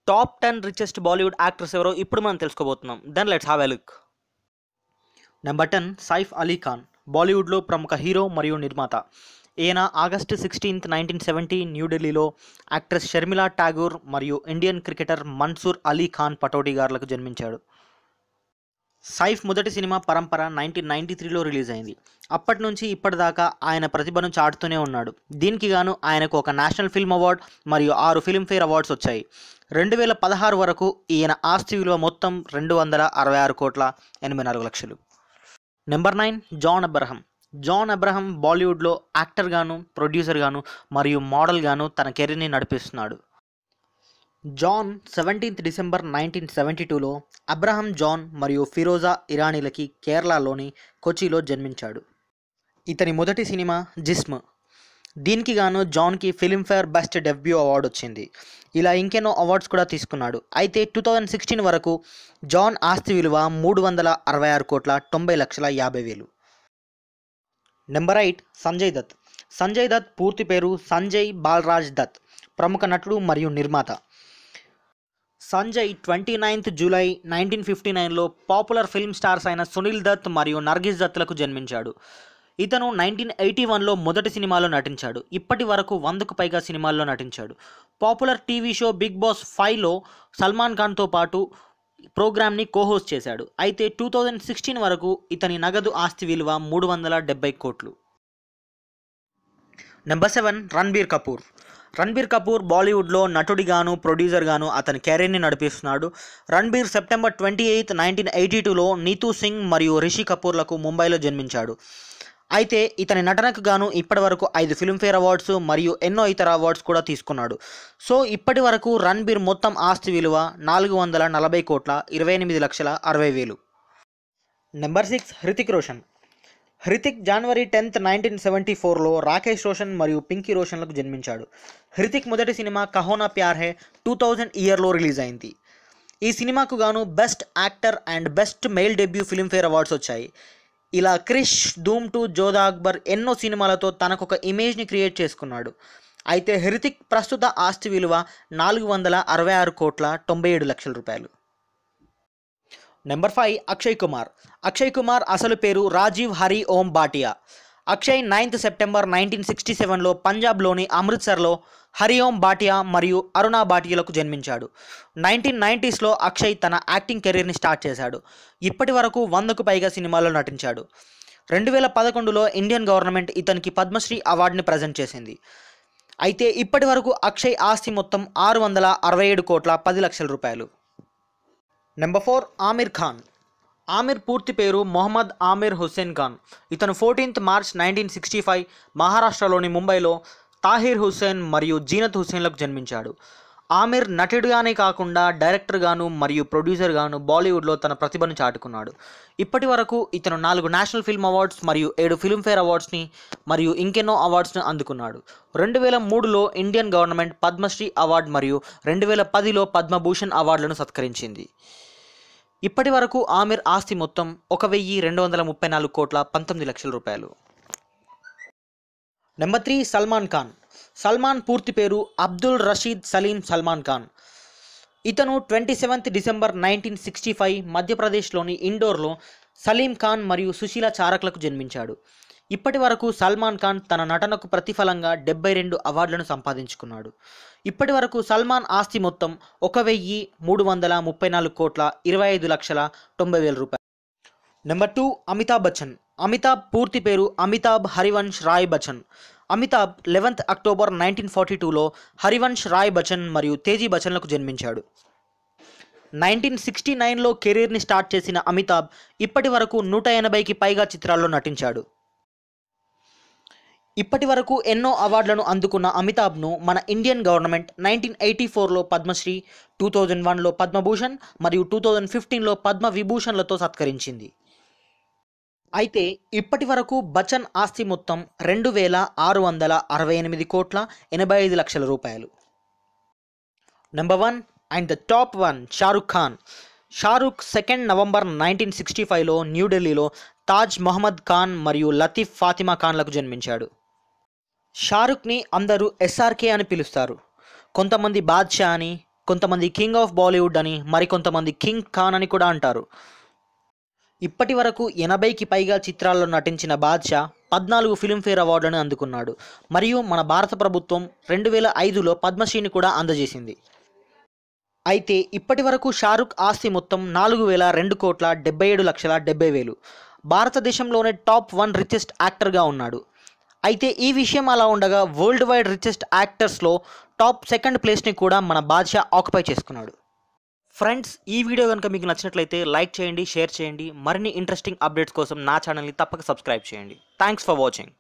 Top 10 richest Bollywood actors ఎవరో ఇప్పుడు మనం తెలుసుకోబోతున్నాం. Then let's have a look. Number 10 Saif Ali Khan. బాలీవుడ్లో ప్రముఖ హీరో మరియు నిర్మాత. ఈయన ఆగస్టు 16, 1970 న్యూఢిల్లీలో యాక్ట్రెస్ షర్మిలా ఠాగూర్ మరియు ఇండియన్ క్రికెటర్ మన్సూర్ అలీ ఖాన్ పటౌడీ గారులకు జన్మించాడు. సైఫ్ మొదటి సినిమా పరంపర 1993లో రిలీజ్ అయింది. అప్పటి నుంచి ఇప్పటిదాకా ఆయన ప్రతిభను చాటుతూనే ఉన్నాడు. దీనికి గాను ఆయనకు ఒక నేషనల్ ఫిల్మ్ అవార్డ్ మరియు 6 ఫిల్మ్ఫేర్ అవార్డ్స్ వచ్చాయి. 2016 వరకు ఈయన ఆస్తి విలువ మొత్తం 266,84,00,000. Number 9 John Abraham. John Abraham బాలీవుడ్లో యాక్టర్ గాను, ప్రొడ్యూసర్ గాను మరియు మోడల్ గాను తన కెరీర్ని నడిపిస్తున్నాడు. జాన్ 17 డిసెంబర్ 1972లో అబ్రహం జాన్ మరియు ఫిరోజా ఇరానీలకి కేరళలోని కొచ్చిలో జన్మించాడు. ఇతని మొదటి సినిమా జిస్మ్. దీనికి గాను జాన్కి ఫిల్మ్ఫేర్ బెస్ట్ డెబ్యూ అవార్డు వచ్చింది. ఇలా ఇంకెన్నో అవార్డ్స్ కూడా తీసుకున్నాడు. అయితే 2016 వరకు జాన్ ఆస్తి విలువ 366,90,50,000. నెంబర్ 8 సంజయ్ దత్. సంజయ్ దత్ పూర్తి పేరు సంజయ్ బాలరాజ్ దత్. ప్రముఖ నటుడు మరియు నిర్మాత. సంజయ్ 29 జూలై 1959లో పాపులర్ ఫిల్మ్ స్టార్స్ అయిన సునీల్ దత్ మరియు నర్గిస్ దత్లకు జన్మించాడు. ఇతను 1981లో మొదటి సినిమాలో నటించాడు. ఇప్పటి వరకు 100కు పైగా సినిమాల్లో నటించాడు. Popular TV show Bigg Boss 5లో సల్మాన్ ఖాన్తో పాటు ప్రోగ్రామ్ని కోహోస్ట్ చేశాడు. అయితే 2016 వరకు ఇతని నగదు ఆస్తి విలువ 370 కోట్లు. నెంబర్ 7 రణబీర్ కపూర్. రణబీర్ కపూర్ బాలీవుడ్లో నటుడిగాను, ప్రొడ్యూసర్గాను అతని కెరీర్ని నడిపిస్తున్నాడు. రణబీర్ సెప్టెంబర్ 28, 1982లో నీతూ సింగ్ మరియు రిషి కపూర్లకు ముంబైలో జన్మించాడు. అయితే ఇతని నటనకు గాను ఇప్పటి వరకు 5 ఫిల్మ్ఫేర్ అవార్డ్స్ మరియు ఎన్నో ఇతర అవార్డ్స్ కూడా తీసుకున్నాడు. సో ఇప్పటి వరకు రణబీర్ మొత్తం ఆస్తి విలువ 440,28,60,000. నెంబర్ 6 హృతిక్ రోషన్. హృతిక్ జనవరి 10, 1974లో రాకేష్ రోషన్ మరియు పింకీ రోషన్లకు జన్మించాడు. హృతిక్ మొదటి సినిమా కహోనా ప్యార్ హై 2000 ఇయర్లో రిలీజ్ అయింది. ఈ సినిమాకు గాను best actor and best mail debut Filmfare awards వచ్చాయి. ఇలా క్రిష్, ధూమ్ 2, జోధా అక్బర్ ఎన్నో సినిమాలతో తనకొక ఇమేజ్ని క్రియేట్ చేసుకున్నాడు. అయితే హృతిక్ ప్రస్తుత ఆస్తి విలువ 466,97,00,000. నెంబర్ 5 అక్షయ్ కుమార్. అక్షయ్ కుమార్ అసలు పేరు రాజీవ్ హరి ఓం భాటియా. అక్షయ్ 9 సెప్టెంబర్ 1967లో పంజాబ్లోని అమృత్సర్లో హరి ఓం భాటియా మరియు అరుణా భాటియాలకు జన్మించాడు. 1990స్లో అక్షయ్ తన యాక్టింగ్ కెరీర్ని స్టార్ట్ చేశాడు. ఇప్పటి వరకు 100కు పైగా సినిమాల్లో నటించాడు. 2011లో ఇండియన్ గవర్నమెంట్ ఇతనికి పద్మశ్రీ అవార్డుని ప్రజెంట్ చేసింది. అయితే ఇప్పటి వరకు అక్షయ్ ఆస్తి మొత్తం 667,10,00,000. నెంబర్ 4 ఆమిర్ ఖాన్. ఆమిర్ పూర్తి పేరు మొహమ్మద్ ఆమిర్ హుస్సేన్ ఖాన్. ఇతను 14 మార్చ్ 1965 మహారాష్ట్రలోని ముంబైలో తాహిర్ హుస్సేన్ మరియు జీనత్ హుస్సేన్లకు జన్మించాడు. ఆమిర్ నటుడిగానే కాకుండా డైరెక్టర్గాను మరియు ప్రొడ్యూసర్గాను బాలీవుడ్లో తన ప్రతిభను చాటుకున్నాడు. ఇప్పటి వరకు ఇతను 4 నేషనల్ ఫిల్మ్ అవార్డ్స్ మరియు 7 ఫిల్మ్ఫేర్ అవార్డ్స్ని మరియు ఇంకెన్నో అవార్డ్స్ని అందుకున్నాడు. 2003లో ఇండియన్ గవర్నమెంట్ పద్మశ్రీ అవార్డు మరియు 2010లో పద్మభూషణ్ అవార్డులను సత్కరించింది. ఇప్పటి వరకు ఆమిర్ ఆస్తి మొత్తం 1,234,19,00,000. నెంబర్ 3 సల్మాన్ ఖాన్. సల్మాన్ పూర్తి పేరు అబ్దుల్ రషీద్ సలీం సల్మాన్ ఖాన్. ఇతను 27 డిసెంబర్ 1965 మధ్యప్రదేశ్లోని ఇండోర్లో సలీం ఖాన్ మరియు సుశీల చారక్లకు జన్మించాడు. ఇప్పటి వరకు సల్మాన్ ఖాన్ తన నటనకు ప్రతిఫలంగా 72 అవార్డులను సంపాదించుకున్నాడు. ఇప్పటి వరకు సల్మాన్ ఆస్తి మొత్తం 1,334,25,90,00,000. నెంబర్ 2 అమితాబ్ బచ్చన్. అమితాబ్ పూర్తి పేరు అమితాబ్ హరివంశ్ రాయ్ బచ్చన్. అమితాబ్ 11 అక్టోబర్ 1942లో హరివంశ్ రాయ్ బచ్చన్ మరియు తేజీ బచ్చన్లకు జన్మించాడు. 1969లో కెరీర్ని స్టార్ట్ చేసిన అమితాబ్ ఇప్పటి వరకు 180కి పైగా చిత్రాల్లో నటించాడు. ఇప్పటి వరకు ఎన్నో అవార్డులను అందుకున్న అమితాబ్ను మన ఇండియన్ గవర్నమెంట్ 1984లో పద్మశ్రీ, 2001లో పద్మభూషణ్ మరియు 2015లో పద్మవిభూషణ్లతో సత్కరించింది. అయితే ఇప్పటి వరకు బచ్చన్ ఆస్తి మొత్తం 2,668,85,00,000. Number 1 and the top 1 Shahrukh Khan. Shahrukh 2 November 1965లో న్యూఢిల్లీలో తాజ్ మహమ్మద్ ఖాన్ మరియు లతీఫ్ ఫాతిమా ఖాన్లకు జన్మించాడు. షారుఖ్ని అందరూ SRK అని పిలుస్తారు. కొంతమంది బాద్షా అని, కొంతమంది కింగ్ ఆఫ్ బాలీవుడ్ అని, మరికొంతమంది కింగ్ ఖాన్ అని కూడా అంటారు. ఇప్పటి వరకు 80కి పైగా చిత్రాల్లో నటించిన బాద్షా 14 ఫిల్మ్ఫేర్ అవార్డులను అందుకున్నాడు. మరియు మన భారత ప్రభుత్వం 2005లో పద్మశ్రీని కూడా అందజేసింది. అయితే ఇప్పటి వరకు షారుఖ్ ఆస్తి మొత్తం 4,02,77,70,000. భారతదేశంలోనే టాప్ 1 రిచెస్ట్ యాక్టర్గా ఉన్నాడు. అయితే ఈ విషయం అలా ఉండగా వరల్డ్ వైడ్ రిచెస్ట్ యాక్టర్స్లో టాప్ 2nd ప్లేస్ని కూడా మన బాద్షా ఆక్యుపై చేసుకున్నాడు. ఫ్రెండ్స్, ఈ వీడియో కనుక మీకు నచ్చినట్లయితే లైక్ చేయండి, షేర్ చేయండి. మరిన్ని ఇంట్రెస్టింగ్ అప్డేట్స్ కోసం నా ఛానల్ని తప్పక సబ్స్క్రైబ్ చేయండి. Thanks for watching.